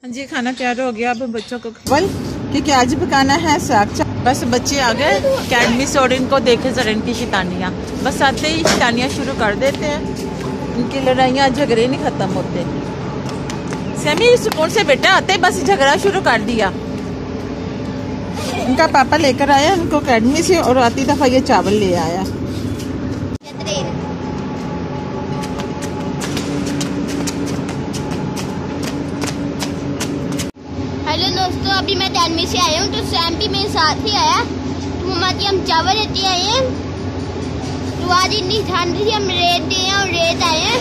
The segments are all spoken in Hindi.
हाँ जी, खाना तैयार हो गया। अब बच्चों को बल क्योंकि आज पकाना है साग। बस बच्चे आ गए अकेडमी से और इनको देखे जरा इनकी शैतानियाँ। बस आते ही शैतानियाँ शुरू कर देते हैं। इनकी लड़ाइयाँ झगड़े नहीं खत्म होते। सेमी सुकून से बेटा आते बस झगड़ा शुरू कर दिया। इनका पापा लेकर आया इनको अकेडमी से और आती दफा ये चावल ले आया। हेलो दोस्तों, अभी मैं अकेडमी से आया हूँ तो सैम भी मेरे साथ ही आया। तो मम्मा जी हम चावल लेते आए हैं। तो आज इतनी ठंड थी, हम रेत दिए हैं और रेत आए हैं।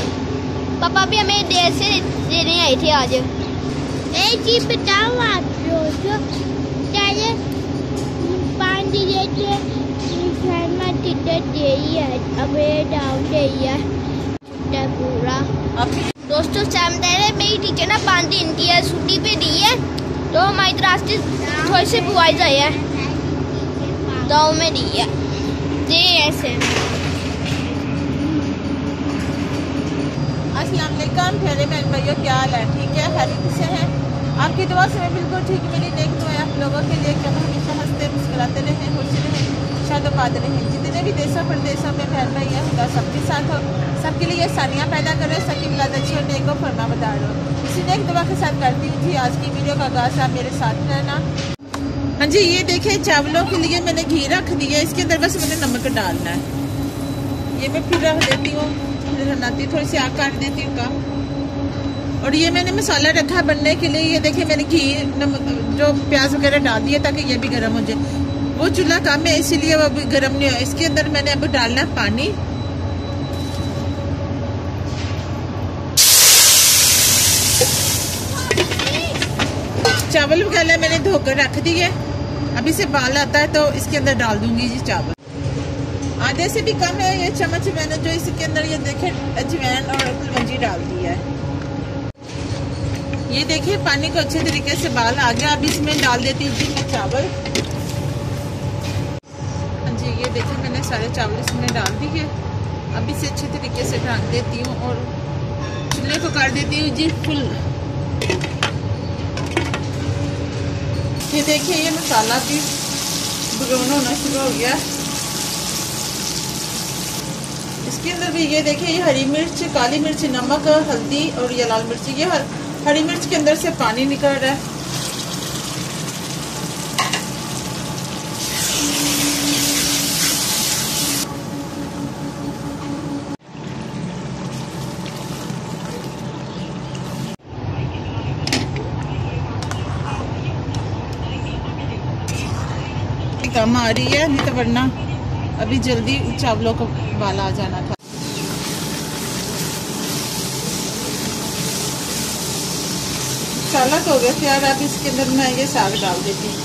पापा भी हमें देर से देने आए थे आज। एक चीज बताओ आप लोग, पानी देते पूरा। दोस्तों सैम दे रहे मेरी टीचर ना 5 दिन की है छुट्टी पे दी है, तो हमारी तरफ से थोड़े से बुआई आई है गाँव में दी है। जी ऐसे अस्सलाम वालेकुम प्यारे बहन भाइयों, क्या हाल है? ठीक है, खैरियत से हैं? आपकी दुआ से मैं बिल्कुल ठीक मिली। नेक दुआ आप लोगों के लिए कि हम हमेशा हंसते मुस्कुराते रहें, खुश रहें, शादोबाद रहें। जितने भी देशों प्रदेशों में बहन भाई हैं, खुदा सबके साथ हो, सबके लिए आसानियाँ पैदा करो, सबकी मिलाद अच्छी और नेक हो, फरमाबरदार हो। इसी नेक दुआ के साथ करती हूँ जी आज की वीडियो का आगाज़। आप मेरे साथ रहना। हाँ जी, ये देखिए चावलों के लिए मैंने घी रख दिया। इसके अंदर बस मैंने नमक डालना है। ये मैं फिर रख देती हूँ, बनाती थोड़ी सी आग काट देती हूँ का। और ये मैंने मसाला रखा बनने के लिए। ये देखिए मैंने घी जो प्याज वगैरह डाल दिया ताकि ये भी गर्म हो जाए। वो चूल्हा कम है इसीलिए वो अभी गर्म नहीं हुआ। इसके अंदर मैंने अब डालना है पानी। चावल वगैरह मैंने धोकर रख दिए। अभी से बाल आता है तो इसके अंदर डाल दूंगी जी चावल। आधे से भी कम है ये चम्मच मैंने जो इसके अंदर ये देखे अजवाइन और कलवंजी डाल दिया है। ये देखिए पानी को अच्छे तरीके से बाल आ गया। अब इसमें डाल देती हूँ जी मैं चावल। हाँ जी, ये देखिए मैंने सारे चावल इसमें डाल दिए। अब इसे अच्छे तरीके से ढक देती हूँ और चूल्हे को कर देती हूँ जी फुल। ये देखिए ये मसाला भी ब्राउन होना शुरू हो गया। इसके अंदर भी ये देखिए ये हरी मिर्च, काली मिर्च, नमक, हल्दी और ये लाल मिर्च। ये हरी मिर्च के अंदर से पानी निकल रहा है। कम आ रही है, नहीं तो वरना अभी जल्दी चावलों को उबाला आ जाना था। सालक हो गया तैयार। अब इसके अंदर मैं ये साग डाल देती हूँ।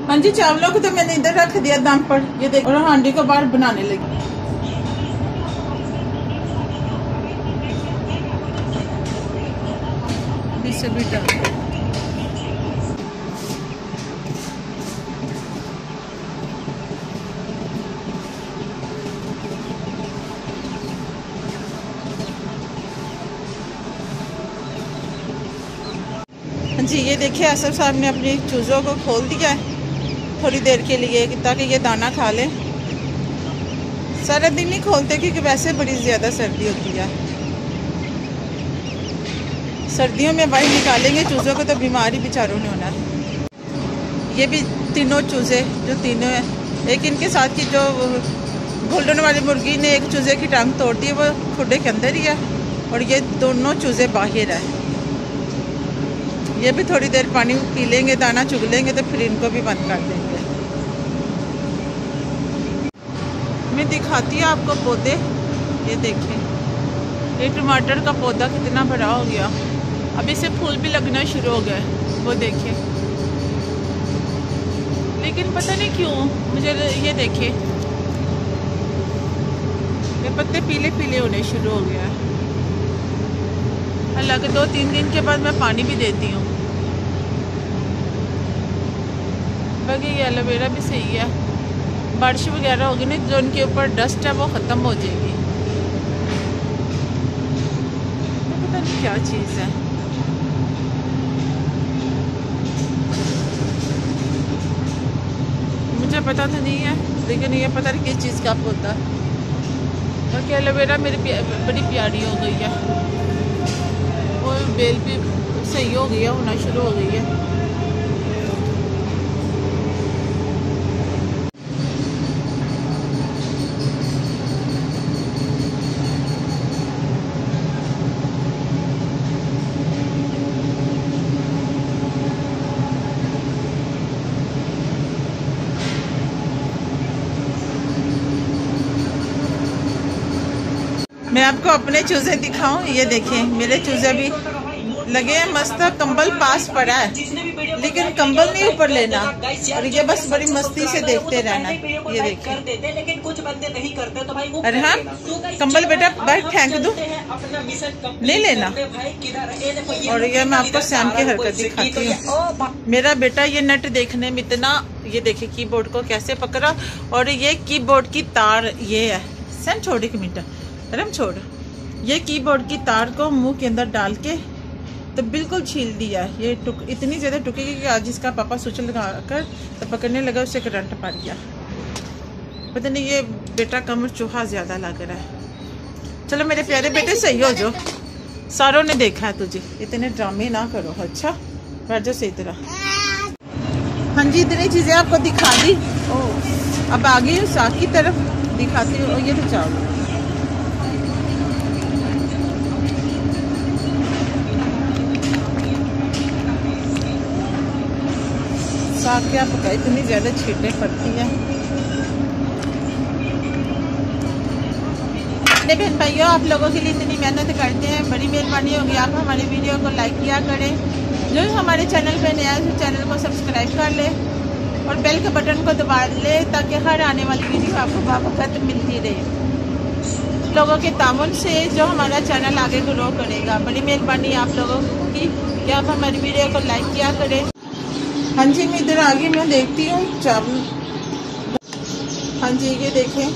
हाँ जी, चावलों को तो मैंने इधर रख दिया दम पर। ये देखो और हांडी को बाहर बनाने लगी। इसे भी डाल जी। ये देखिए असफ साहब ने अपनी चूज़ों को खोल दिया है थोड़ी देर के लिए ताकि ये दाना खा ले। सारा दिन नहीं खोलते क्योंकि वैसे बड़ी ज़्यादा सर्दी होती है। सर्दियों में बाहर निकालेंगे चूज़ों को तो बीमारी बेचारों ने होना है। ये भी तीनों चूज़े जो तीनों हैं, एक इनके साथ की जो गोल्डन वाली मुर्गी ने एक चूज़े की टांग तोड़ दी, वो खुडे के अंदर ही है और ये दोनों चूज़े बाहर है। ये भी थोड़ी देर पानी पी लेंगे, दाना चुग लेंगे तो फिर इनको भी बंद कर देंगे। मैं दिखाती हूँ आपको पौधे। ये देखें ये टमाटर का पौधा कितना बड़ा हो गया। अब इसे फूल भी लगना शुरू हो गए, वो देखें। लेकिन पता नहीं क्यों मुझे ये देखें ये पत्ते पीले पीले होने शुरू हो गया। हालांकि 2-3 दिन के बाद मैं पानी भी देती हूँ। बाकी ये एलोवेरा भी सही है। बारिश वगैरह होगी ना, जो उनके ऊपर डस्ट है वो ख़त्म हो जाएगी। पता नहीं क्या चीज़ है। मुझे पता तो नहीं है, लेकिन ये पता नहीं किस चीज़ का आपको होता है। बाकी एलोवेरा मेरी बड़ी प्यारी हो गई है, और बेल भी सही हो गई है, होना शुरू हो गई है। मैं आपको अपने चूजे दिखाऊं, ये देखें मेरे चूजे भी लगे हैं मस्त। कंबल पास पड़ा है, लेकिन कंबल नहीं ऊपर लेना, और ये बस बड़ी मस्ती से देखते रहना। ये देखें, लेकिन कुछ बंदे नहीं करते तो भाई। अरे हाँ, कंबल बेटा बाहर फेंक दूं, नहीं लेना। और ये मैं आपको सैम की हरकत दिखाती हूँ। मेरा बेटा ये नट देखने में इतना, ये देखे कीबोर्ड को कैसे पकड़ा, और ये कीबोर्ड की तार ये है। सैम छोड़, एक मिनट, रम छोड़। ये कीबोर्ड की तार को मुंह के अंदर डाल के तो बिल्कुल छील दिया। ये इतनी ज्यादा टुकेगी कि आज इसका पापा स्विच लगाकर तो पकड़ने लगा, उससे करंट पड़ गया। पता नहीं ये बेटा कमर चूहा ज्यादा लग रहा है। चलो मेरे प्यारे बेटे सही हो जो, सारों ने देखा है तुझे, इतने ड्रामे ना करो। अच्छा बैठ जाओ सही तरह। हाँ जी, इतनी चीजें आपको दिखा दी। अब आ गई साग की तरफ, दिखाती हूँ। ये तो चावल साग क्या पका, इतनी ज्यादा छींटे पड़ती है। अपने बहन भाइयों, आप लोगों के लिए इतनी मेहनत करते हैं, बड़ी मेहरबानी होगी आप हमारे वीडियो को लाइक किया करें। जो हमारे चैनल पे नया है चैनल को सब्सक्राइब कर ले और बेल के बटन को दबा ले, ताकि हर आने वाली वीडियो आपको बावक्त मिलती रहे। लोगों के तामुन से जो हमारा चैनल आगे ग्रो करेगा। बड़ी मेहरबानी आप लोगों की कि आप हमारी वीडियो को लाइक किया करें। हाँ जी, मैं इधर आगे मैं देखती हूँ चावल। हाँ जी, ये देखें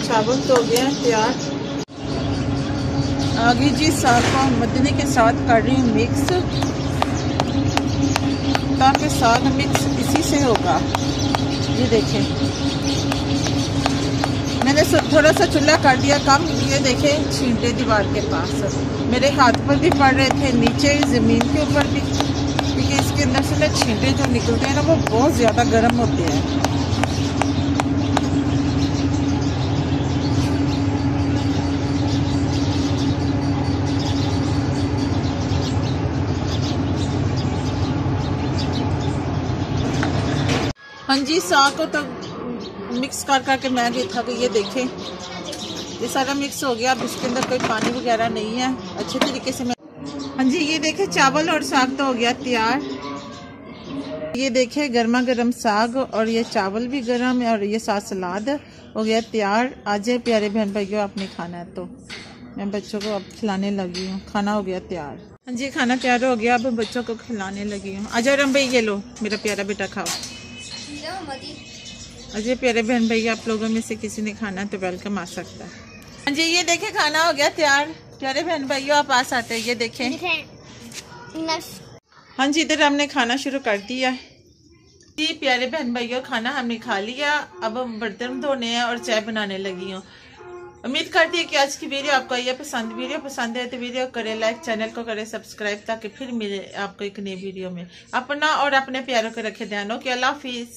चावल तो हो गया तैयार। आगे जी साग को मदनी के साथ कर रही हूँ मिक्स, ताकि साग मिक्स इसी से होगा। ये देखें मैंने थोड़ा सा चूल्हा कर दिया कम। ये देखें छींटे दीवार के पास मेरे हाथ पर भी पड़ रहे थे, नीचे ज़मीन के ऊपर भी, क्योंकि इसके अंदर से ना छींटे जो निकलते हैं ना वो बहुत ज़्यादा गर्म होते हैं। हाँ जी, साग को तो मिक्स कर करके मैं गई था कि ये देखें ये सारा मिक्स हो गया। अब इसके अंदर कोई पानी वगैरह नहीं है, अच्छे तरीके से मैं। हाँ जी, ये देखें चावल और साग तो हो गया तैयार। ये देखें गर्मा गर्म साग और ये चावल भी गर्म है, और ये साथ सलाद हो गया तैयार। आज प्यारे बहन भाइयों आपने खाना है तो मैं बच्चों को अब खिलाने लगी हूँ। खाना हो गया तैयार। हाँ जी, खाना तैयार हो गया, अब बच्चों को खिलाने लगी हूँ। आजा रम भाई, ये लो मेरा प्यारा बेटा खाओ। अजय प्यारे बहन भैया, आप लोगों में से किसी ने खाना तो वेलकम आ सकता है। हाँ जी, ये देखें खाना हो गया तैयार। प्यारे बहन भाइयों आप पास आते हैं, ये देखें। हाँ जी, इधर हमने खाना शुरू कर दिया है जी। प्यारे बहन भाइयों, खाना हमने खा लिया, अब हम बर्तन धोने हैं और चाय बनाने लगी हूँ। उम्मीद करती है कि आज की वीडियो आपको ये पसंद। वीडियो पसंद है तो वीडियो करें लाइक, चैनल को करें सब्सक्राइब, ताकि फिर मिले आपको एक नई वीडियो में। अपना और अपने प्यारों को रखे ध्यान। ओके, अल्लाह हाफिज।